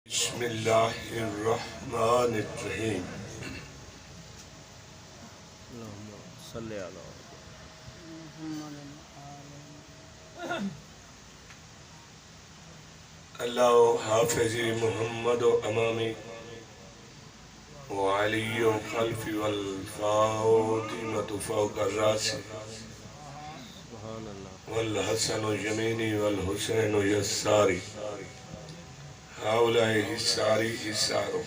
بسم اللہ الرحمن الرحیم صلی اللہ اللہ حافظی محمد و امامی وعلی و خلفی والفاطمۃ فوق الراس سبحان اللہ والحسن یمینی والحسین یساری ہاؤلائی حساری حسارو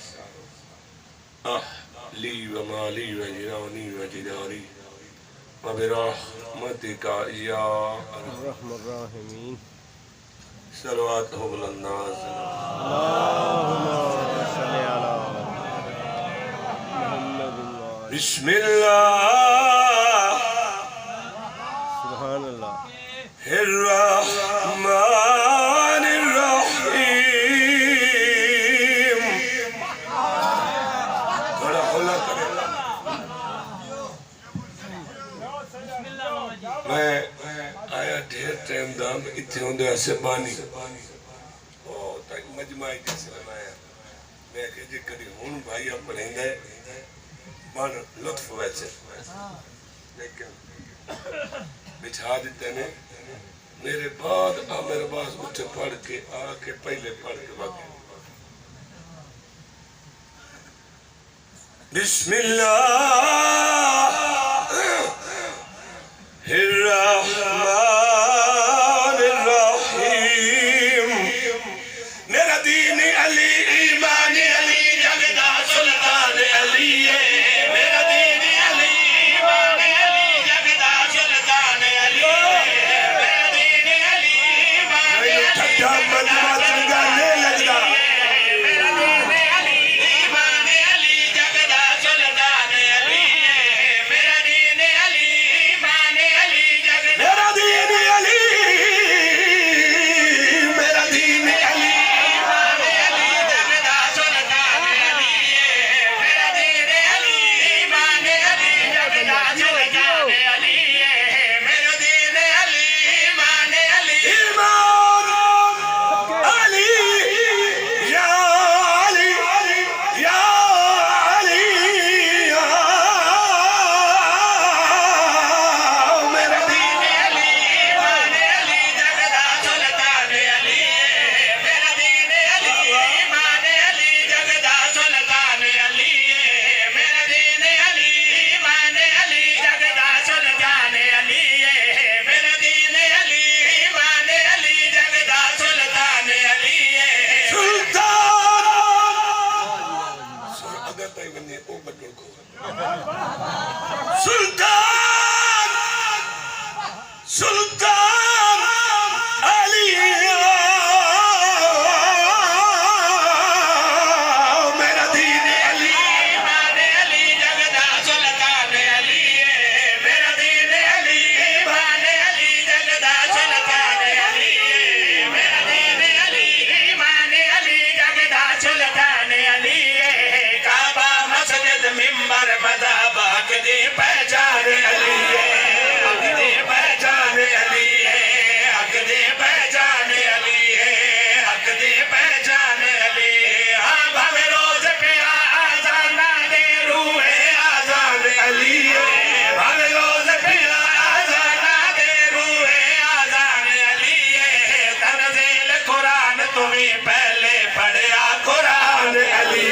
اہلی و مالی و جرانی و جداری وبرحمتک یا الرحم الراحمین صلوات ہو بلنداز اللہم صلی علی محمد بسم اللہ سبحان اللہ الرحمن الرحیم بڑا حولا کرے میں آیا ڈھیر ٹائم دام اتنے ہوندے ایسے بانی تاک مجمعی جیسے بنایا میں کہ جی کری ہون بھائی اب پڑھیں گے بان لطف ویسے لیکن بچھا دیتے نے میرے بعد میرے باز اٹھے پڑھ کے آکے پہلے پڑھ کے باقی بسم اللہ الرحمن الرحیم میرا دین علی ایمان علی جگدہ سلطان علی میرا دین علی ایمان علی جگدہ سلطان علی میرا دین علی ایمان علی ٹھٹا مجمع چنگانے لگا میرا دین علی ایمان علی جگدہ سلطان علی میرا دین علی ایمان علی جگدہ میرا دین علی میرا دین علی ایمان علی جگدہ سلطان علی میرا دین علی ایمان علی جگدہ سلطان علی میرا دین علی ایمان علی ایمان علی یا علی یا علی میرا دین علی ایمان علی جگدہ سلطان علی میرا دین علی ایمان علی جگدہ سلطان علی میرا دین علی ایمان علی جگدہ سلطان علی میرا دین علی ایمان علی جگدہ سلطان علی سلطان اگر تائی بنی او بڑھو کو سلطان سلطان علی میرا دین علی ایمان علی جگدہ سلطان علی میرا دین علی ایمان علی جگدہ سلطان علی میرا دین علی ایمان علی جگدہ سلطان علی کعبہ مسجد منبر مذہب حق دی پہچان علی حق دی پہچان علی حق دی پہچان علی حق دی پہچان علی ہاں بھوے روز پیا آزان دے روح آزان علی بھوے روز پیا آزان دے روح آزان علی تنزیل قرآن تمہیں پہلے پڑھیا قرآن علی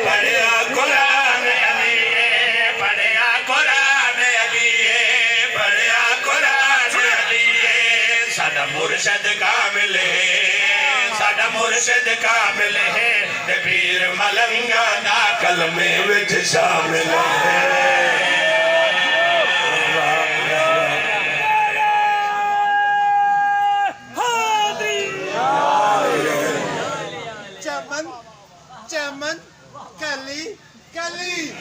پڑھیا قرآن علی پڑھیا قرآن علی پڑھیا قرآن علی ساڈا مرشد کامل ہے ساڈا مرشد کامل ہے تے پیر ملنگا دا کلمے وچ شامل ہے چمن چمن کلی کلی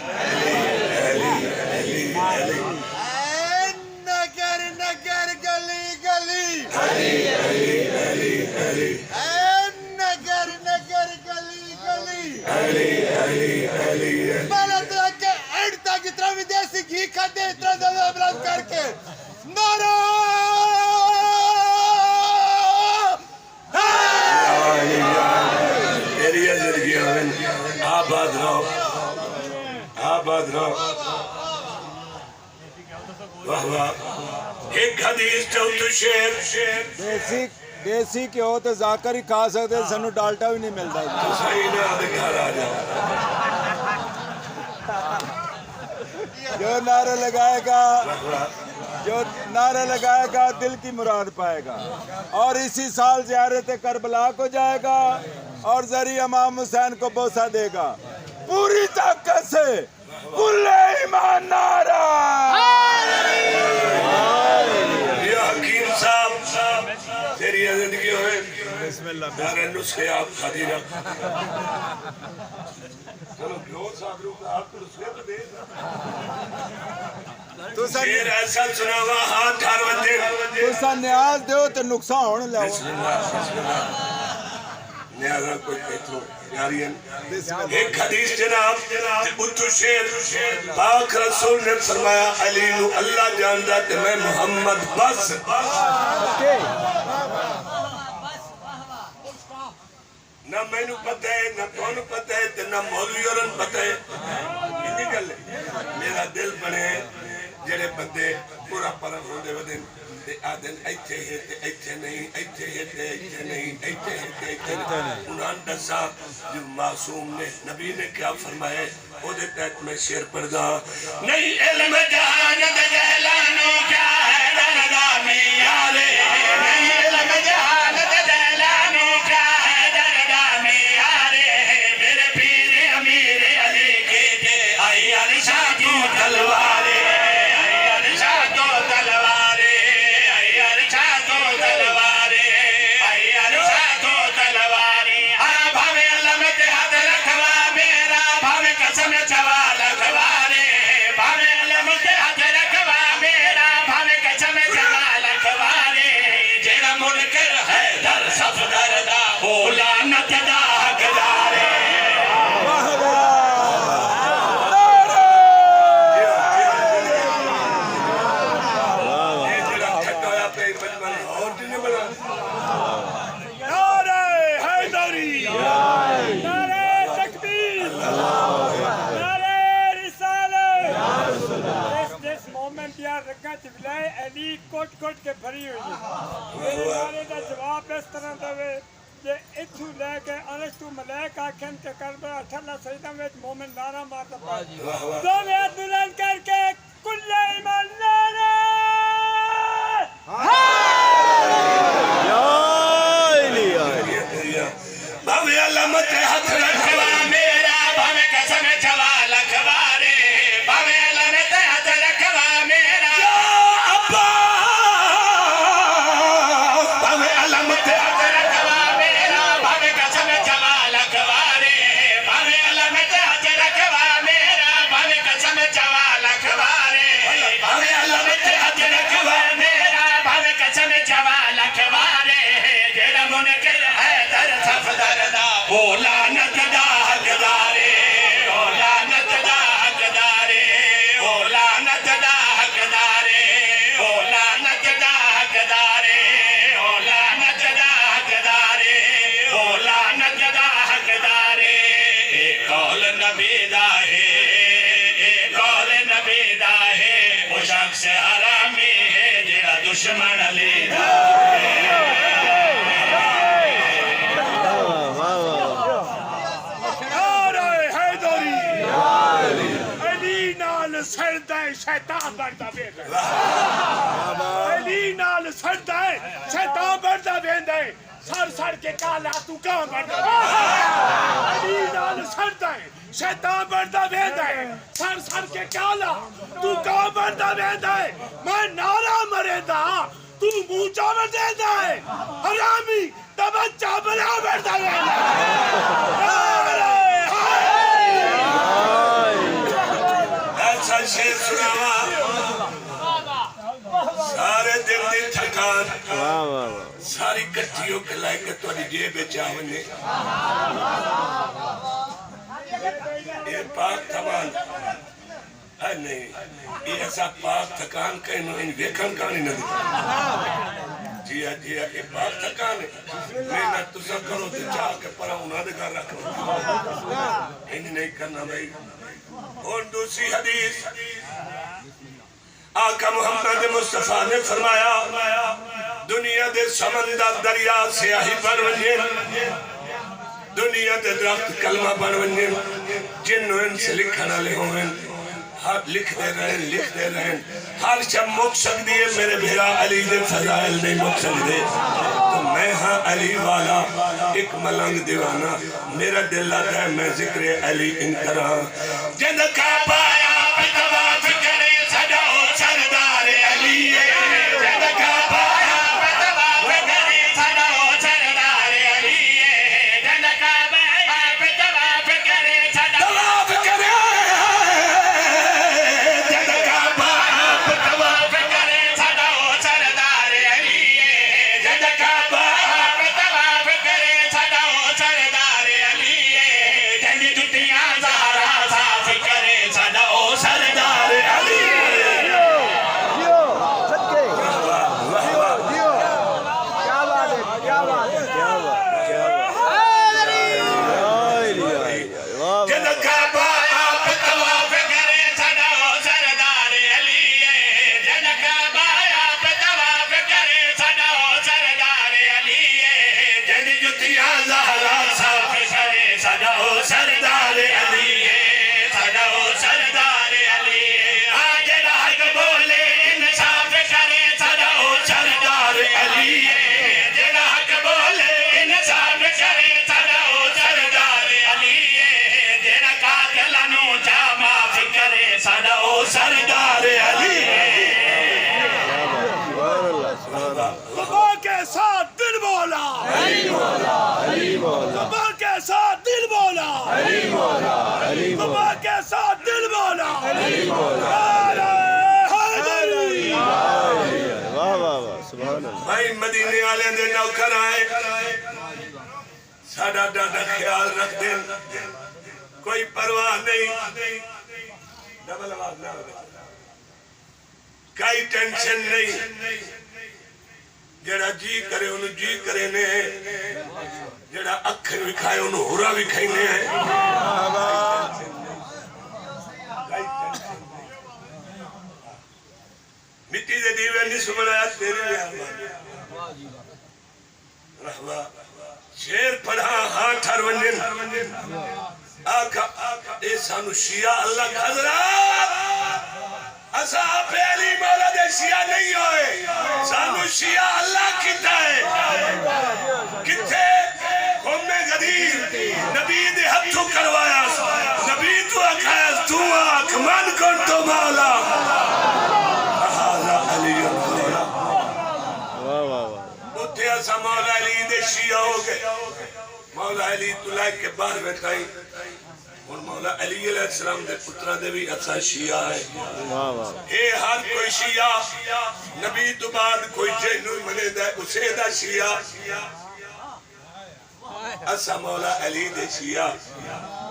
اے نگر نگر گلی گلی اے نگر نگر گلی گلی بالا طرح کے اینڈ تک اتنا ودیسی گھی کھاتے اتنا زیادہ ابراز کر کے نعرہ تیری حدیث چوتھ شیر دیسی گھیو تے ذاکر ہی کھا سکتے سانو ڈالٹا بھی نہیں ملتا صحیح نے آدھے گھر آ جاؤ جو نعرہ لگائے گا دل کی مراد پائے گا اور اسی سال زیارت کربلا کو جائے گا اور ذریعہ امام حسین کو بوسہ دے گا پوری طاقت سے کل ایمان نعرہ یا حکیم صاحب تیری زندگی ہوئے بسم اللہ میرے نسخے آپ خادی رکھ چلو گھیو صاحب روکا آپ کو نسخے تو دے شیر ایسا سنا ہوا ہاتھ ہر وجہ تسا نیاز دیو تے نقصان ہونے لگو بسم اللہ نیازہ کوئی پیترو یارین ایک حدیث جناب اتو شیر پاک رسول نے فرمایا علی نو اللہ جاندہ کہ میں محمد بس نہ میں نو پتہ ہے نہ کون پتہ ہے نہ مولوی اورن پتہ ہے کتنی گل ہے میرا دل بنے جڑے بندے پورا پرم ہوندے ودن تے آدن ایتھے ہے تے ایتھے نہیں ایتھے ہے تے ایتھے نہیں ایتھے ہے تے ایتھے نہیں انہاں دسا جو معصوم نے نبی نے کیا فرمائے او دے تحت میں شعر پڑھدا نہیں علم جہانت جہلانو کیا ہے دردا میں یارے نہیں علم جہانت جہلانو کیا ہے دردا میں یارے میرے پیر امیر علی کے دے آئی عرشا کی تلوارے علی کوٹ کوٹ کے بھری ہوئی ہے میرے نعرے کا جواب اس طرح دے کہ اتھو لے کے ارسطو ملیک آکھن کے کربلا ٹھلا سیدہ میں مومن نعرہ مارتا پا دو میں بلند کر کے کل ایمان نعرہ بھاوے علامت ہاتھ رکھوا میرا بھاوے قسم چوا لکھوارے بھاوے علامت ہاتھ رکھوا میرا ابا بھاوے علامت ہاتھ رکھوا میرا بھاوے قسم چوا لکھوارے بھاوے علامت ہاتھ رکھوا میرا بھاوے قسم چوا لکھوارے بھاوے علامت ہاتھ رکھوا میرا بھاوے قسم چوا لکھوارے جیڑا منکر ہے در صفدر او لعنت دا حقدارے او لعنت دا حقدارے او لعنت دا حقدارے او لعنت دا حقدارے او لعنت دا حقدارے او لعنت دا حقدارے اے قول نبی دا ہے اے قول نبی دا ہے وہ شخص حرامی ہے جڑا دشمن علی دا سردہ شیطان بڑھتا بیندہ علی نال سردہ شیطان بڑھتا بیندہ سر سر کے کالا تو کام بڑھتا بیندہ علی نال سردہ شیطان بڑھتا بیندہ سر سر کے کالا تو کام بڑھتا بیندہ میں نعرہ مرے دا تو موچا میں دے دا حرامی تبچہ بلا بڑھتا بیندہ شیر سناوا سارے دل دی تھکان ساری کٹھیوں کے لائے کہ تو جیب چاہنے یہ پاک تھکان ہے نہیں یہ ایسا پاک تھکان کہنو ان ویکھن کانی نہ دی جی یہ پاک تھکان ہے میں نہ تسا کرو تو چاہ کے پرا انہاں دے گھر رکھو انہیں نہیں کرنا بھائی اور دوسری حدیث آقا محمد مصطفیٰ نے فرمایا دنیا دے سمندر دریا سیاہی بن ونجن دنیا دے درخت کلمہ بن ونجن جنو ان سے لکھنا لے ہوئن لکھ دے رہن ہر شب مک سکتی ہے میرے بھیرا علی دے فضائل نہیں مک سکتے تو میں ہاں علی والا ایک ملنگ دیوانا میرا دل آتا ہے میں ذکر علی ان طرح جد کا پایا پتواف کرے صداؤ سردار علی جد کا پایا پتواف کرے صداؤ سردار علی جد کا پایا پتواف کرے صداؤ کرے بھائی مدینے والے دے نوکر آئے ساڑھا ڈاڈا خیال رکھ دیں کوئی پرواہ نہیں ڈبل آواز نہ کوئی ٹینشن نہیں جڑا جی کرے انہوں جی کرے نے جڑا اکھر وکھائے انہوں ہورا وکھائی نے مٹی دے دیوے نہیں سمجھایا تیری رحمہ رحمہ شیر پڑھا ہاں ٹھر ونجن آقا اے سانو شیعہ اللہ کا حضرات اصحاب علی مولا دے شیعہ نہیں ہوئے سانو شیعہ اللہ کتا ہے کتے قوم غدیر نبی دے ہتھو کروایا نبی تو اکھایا تو آکھ من کن تو مولا ایسا مولا علی دے شیعہ ہو گئے مولا علی تو لائک کے باہر بیٹھائی اور مولا علی علیہ السلام دے پترہ دے بھی اچھا شیعہ ہے اے ہر کوئی شیعہ نبی تو بعد کوئی جنوی منے دے اسے دا شیعہ ایسا مولا علی دے شیعہ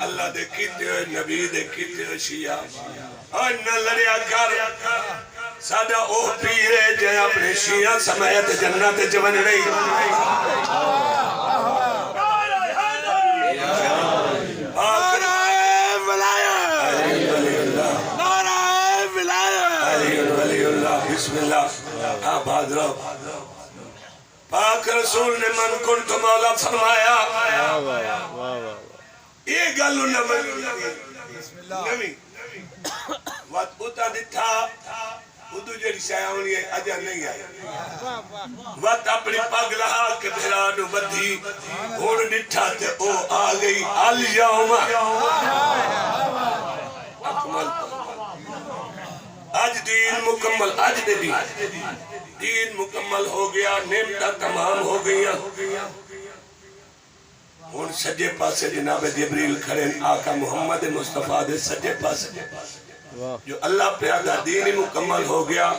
اللہ دے کیتے ہوئے نبی دے کیتے ہوئے شیعہ اور نہ لڑیا کر سادہ اوہ پیرے جائے اپنے شیعہ سمیت جنت جون رہی نعرہ ولایت نعرہ ولایت ولی اللہ بسم اللہ آباد رہو پاک رسول نے من کن تو مولا فرمایا یہ گلو نمی وقت اتا دتھا ادھو جڑی شایا ہونی ہے اجا نہیں آئی وقت اپنی پاگ لہا کے بھرانو بدھی ہون نٹھا تے او آگئی الیوم اکمل آج دین مکمل آج نبی دین مکمل ہو گیا نعمتہ تمام ہو گیا ہون سجے پاسے جناب جبریل کھڑے آقا محمد مصطفیٰ دے سجے پاسے جو اللہ پیادہ دینی مکمل ہو گیا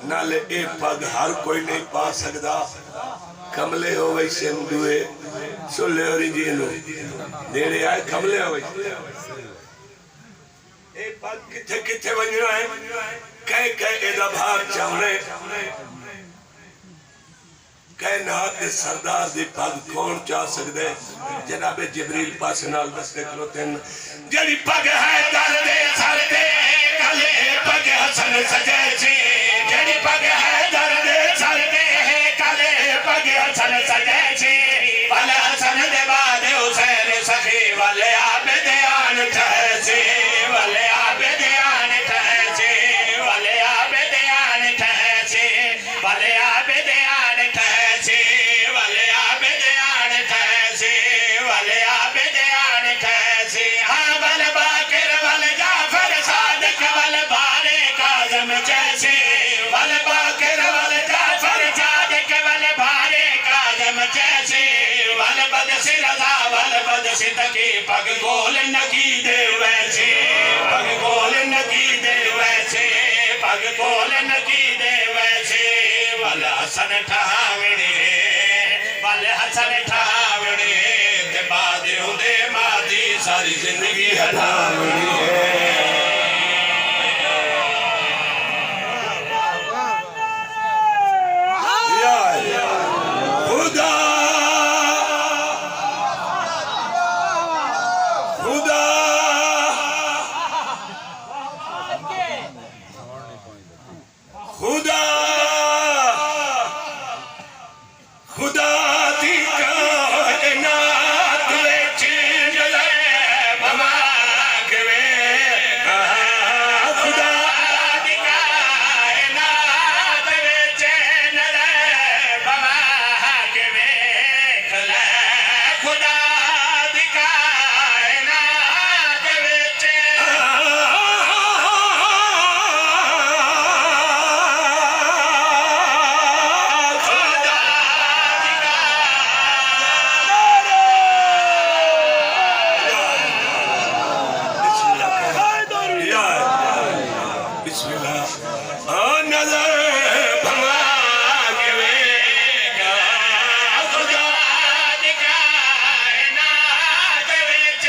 نالے اے پاگ ہر کوئی نہیں پا سکتا کملے ہو وی سندوے سلے اور جینو دیڑے آئے کملے ہو وی اے پاگ کتھے کتھے ونجنا ہے کہے ایدہ بھار چاہنے کائنات دے سردار دی پاگ کون چاہ سکتے جناب جبریل پاس نال بستے کھلوتے ہیں جڑی پاگ ہے در دے سر دے کلے پاگ حسن سجے چے بڑی پگ ہے درد سردے ہے کلے پگ حسن سجیسی والے حسن دے بعد حسین سخی والے عابدیان ٹھیسی والے عابدیان ٹھیسی والے عابدیان ٹھیسی والے عابدیان ٹھیسی والے عابدیان ٹھیسی والے عابدیان ٹھیسی ہاں ول باقر ول جعفر صادق ول بارے کاظم جیسی ول باقر ول جعفر صادق ول بارے کاظم جیسی ول بدسی رضا ول بدسی تکی پگ گول نکی دے ویسی پگ گول نکی دے ویسی پگ گول نکی دے ویسی ول حسن ٹھاوڑی ول حسن ٹھاوڑی تے بعد ہندے مادی ساری زندگی ہٹاوڑی خدا خدا خدا خدا دی کائنات وچ نظر بما کے خدا دی کائنات وچ نظر بما کے خدا دی کائنات وچ بسم اللہ نظر بھما کے خدا دی کائنات وچ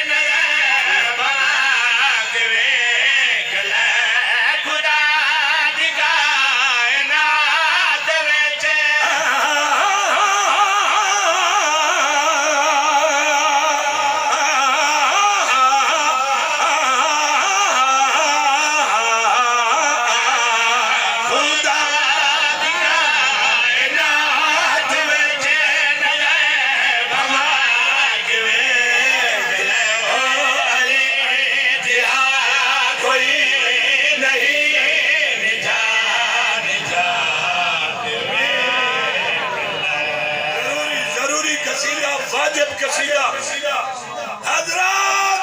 نظر بھما کے خدا دی کائنات وچ خدا دی کائنات وچ نظر بھما کے او علی تیرا کوئی نہیں نجات ضروری قصیدہ واجب قصیدہ حضرات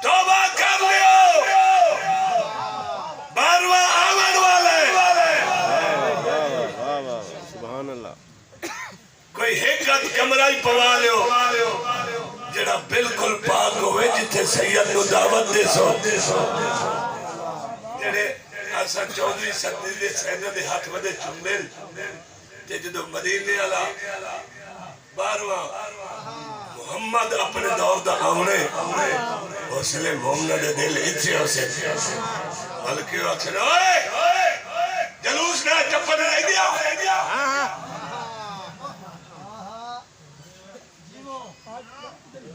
توبہ کر لیو بارواں آمد والے سبحان اللہ کوئی حقت کمرائی پوا لیو جڑا بالکل پاک ہوئے جتھے سید نو دعوت دے سو جڑے حسن چودھری صدی دے سینہ دے ہاتھ ودے چمبل تے جدو مدینے والا بارواں محمد اپنے دور دا آونے حوصلے مومنہ دے دل اتھے ہوسے بلکہ وہ اچھے اوئے جلوس نہ چپن رہ گیا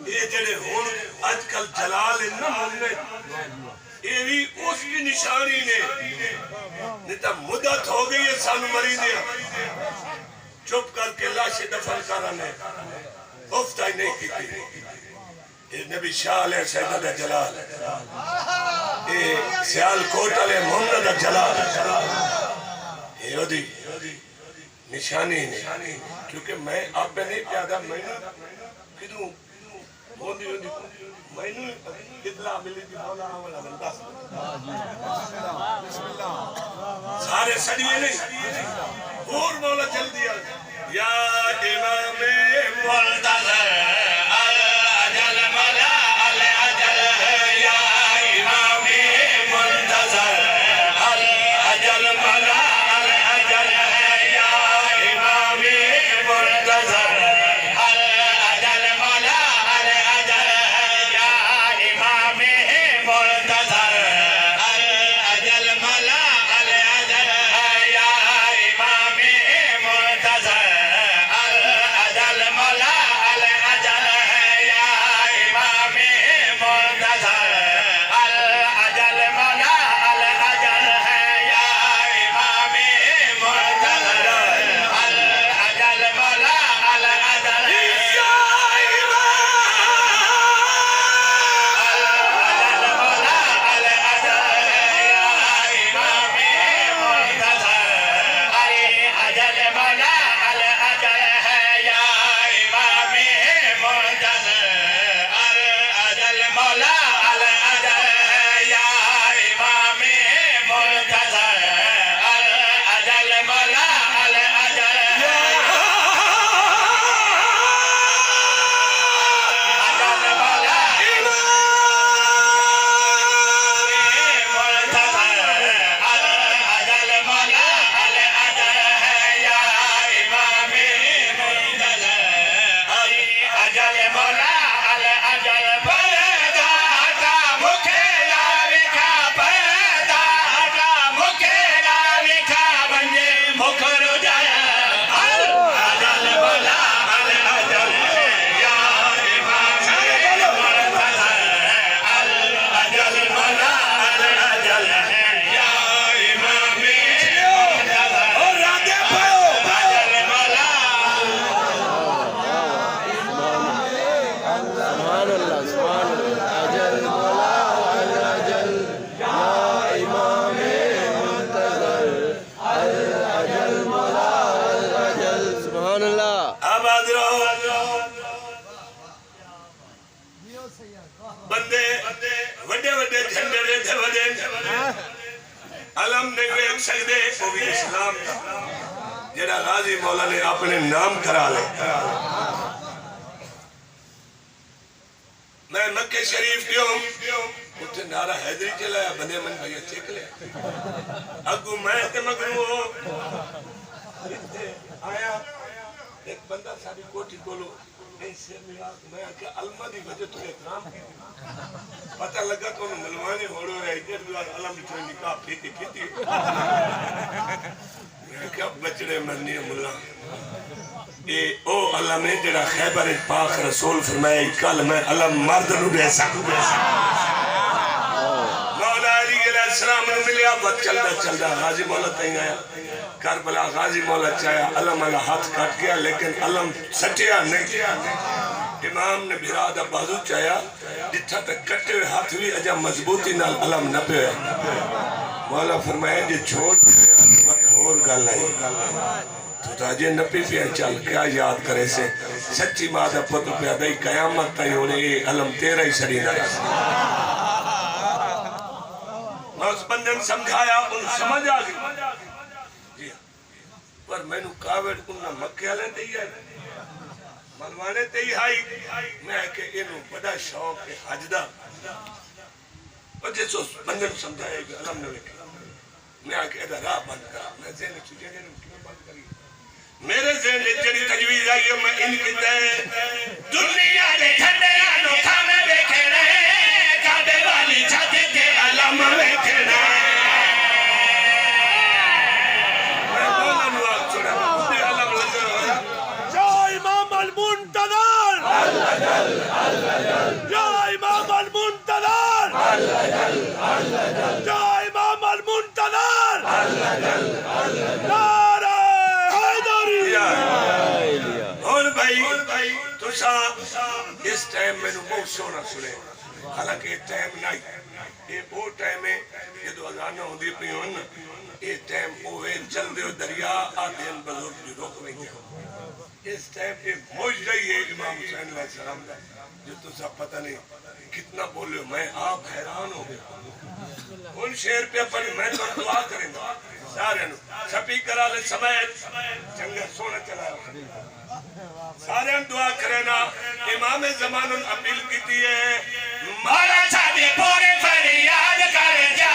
یہ جڑے ہون آج کل جلال انہا مومنے یہ بھی اس کی نشانی نے نیتا مدت ہو گئی ہے سانو مری دیا چپ کر کے لاش دفن کرانے افتا ہی نہیں کی تھی یہ نبی شاہ علیہ سیدہ جلال یہ سیال کوٹ علیہ محمد جلال یہ دی نشانی نے کیونکہ میں آپ پہ نہیں پیادا میں نے کدوں ہوندی میں نے اطلاع ملی تھی مولا آمالا بندہ سارے سڑیے نہیں اور مولا چل دیا یا امام منتظر الاجل ملا الاجل یا امام منتظر الاجل ملا الاجل یا امام منتظر الاجل ملا الاجل یا امام منتظر الاجل ملا الاجل یا امام منتظر آباد رہو بندے وڈے وڈے جھنڈے دے تھے وڈے علم نہیں ویک سکدے وہ بھی اسلام دا جڑا غازی مولا نے اپنے نام کرا لے میں مکہ شریف کیوں اتنے نعرہ حیدری چلایا بندے من بھائی چیک لے اگو میں تے مگرو آیا ایک بندہ ساری کوٹھی کولو ایسے ملا میں آکے علمہ دی وجہ تو اکرام کی پتہ لگا تو انہوں ملوانے ہوڑو رہے جر دوار علم چھوڑ نکاح پھیتی میں کیا بچڑے مرنی ملا اے او علم ہے جڑا خیبر پاک رسول فرمایا کل میں علم مرد نو دے سکوں مولا علی علیہ السلام نے ملیا بات چلدا غازی مولا تائیں آیا کربلا غازی مولا چاہیا علم والا ہاتھ کٹ گیا لیکن علم سٹیا نہیں امام نے بھرادہ بازو چاہیا جتھا تک کٹے ہوئے ہاتھ بھی اجا مضبوطی نال علم نہ پہ مولا فرمایا جی چھوڑ وقت اور گل آئی تو تاجے نپی پہ چل کیا یاد کرے سے سچی ماں دا پتر پہ دائی قیامت تائی ہونے یہ علم تیرا ہی سری نہ میں اس بندے نے سمجھایا ان سمجھ آگئی پر میں نو کاوڑ انہا مکہ لے تے ہی آئی ملوانے تے ہی آئی میں کہ انہوں بڑا شوق ہے حج دا اور جیسے اس بندے نے سمجھایا کہ علم نے لکھا میں آکے ادھا راہ بند کرا میں ذہن چکے گئے کیوں بند کری میرے ذہن نے جڑی تجویز آئی ہے میں ان کی تے دنیا دے جھنڈے آنو کھانے بیکھے رہے کعبے والی چھاتے تے علم بیکھے رہے میں مولا نو آگ چھوڑا مجھے علم لگا رہا یا امام المنتظر یا امام المنتظر یا امام المنتظر نعرہ حیدری اور بھائی تو اس ٹائم میں نے بہت سونا سنے حالانکہ یہ ٹائم نہیں یہ وہ ٹائم ہے یہ دو اذانہ ہوندی پہ ہوں یہ ٹائم اوے چل دیو دریا آدھین بزرگ جو روک نہیں دیا اس ٹائم ایک موج رہی ہے امام حسین علیہ السلام کا جو تو سب پتہ نہیں کتنا بولے میں آپ حیران ہو گیا ان شیر پہ پڑھی میں تو دعا کریں گا سارے نو سپی کرا لے سمیت چنگا سونا چلا سارے دعا کرنا امام زمان اپیل کی دیئے مولا چاہتے پورے فریاد کر جا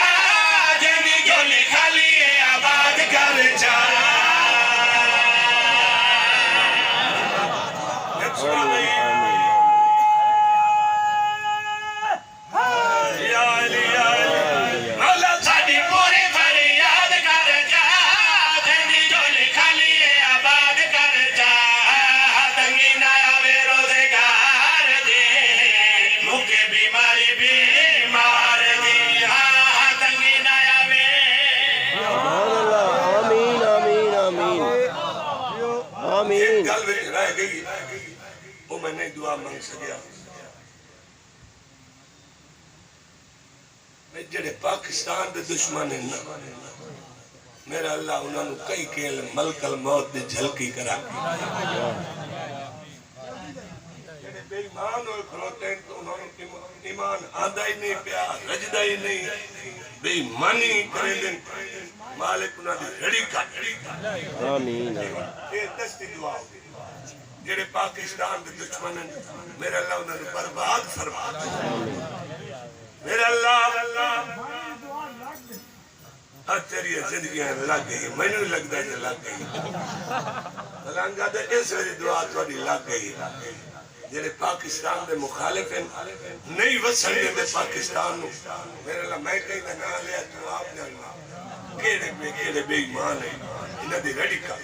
جنگی جو لکھا لیے آباد کر جا میں نہیں دعا مانگ سکیا میں جڑے پاکستان دے دشمن ہیں میرا اللہ انہوں نے کئی کھیل ملک الموت دے جھلکی کرا جڑے بے ایمان ہوئے کھلوتے ہیں تو انہوں نے ایمان آدھا ہی نہیں پیا رجدہ ہی نہیں بے ایمانی کریں دیں مالک انہوں نے رڑی کا آمین یہ دستی دعا ہوگی جڑے پاکستان دے دشمن ہیں میرا اللہ انہوں نے برباد فرما میرا اللہ تیری زندگیاں لگ گئی میں نے لگتا ہے لگ گئی ملانگا دے اس ویری دعا تھوڑی لگ گئی جڑے پاکستان دے مخالف ہیں نہیں وسن دے پاکستان میرا اللہ میں کہیں دا نہ لیا تو آپ نے اللہ کیڑے بے ایمان ہیں انہوں نے رڑی کا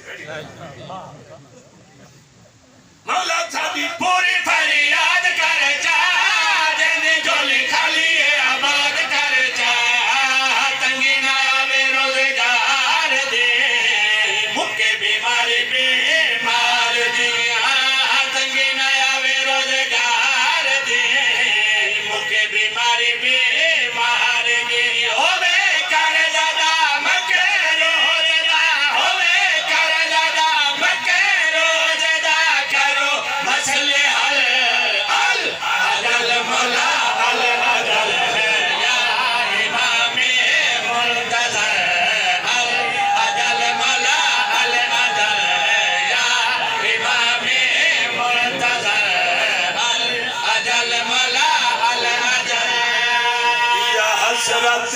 مولا صاحبی پوری فریاد کر جا جنہیں جو لکھا لیے آباد کر جا تنگی نہ آوے روزگار دے مکے بیماری بیمار دی تنگی نہ آوے روزگار دے مکے بیماری بیمار دی ہوے کر دادا مکے روزدہ ہوے کر دادا مکے روزدہ حسرت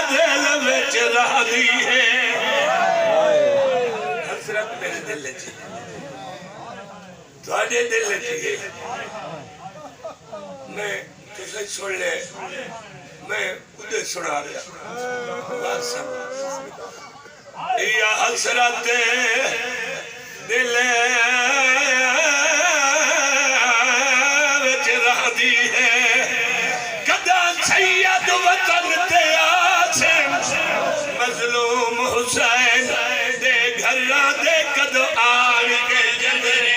دل وچ رہدی ہے حسرت میرے دل وچ تواڈے دل وچ ہے میں تسے سن لے میں ادھر سنا رہا یا حسرت دل وچ رہدی ہے کدا سید وطن تے آسم مظلوم حسین دے گھراں دے کدو آن کے جبرے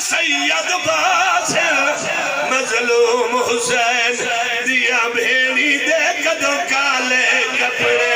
سید باسل مظلوم حسین دیا بھیڑی دے کدو کالے کپڑے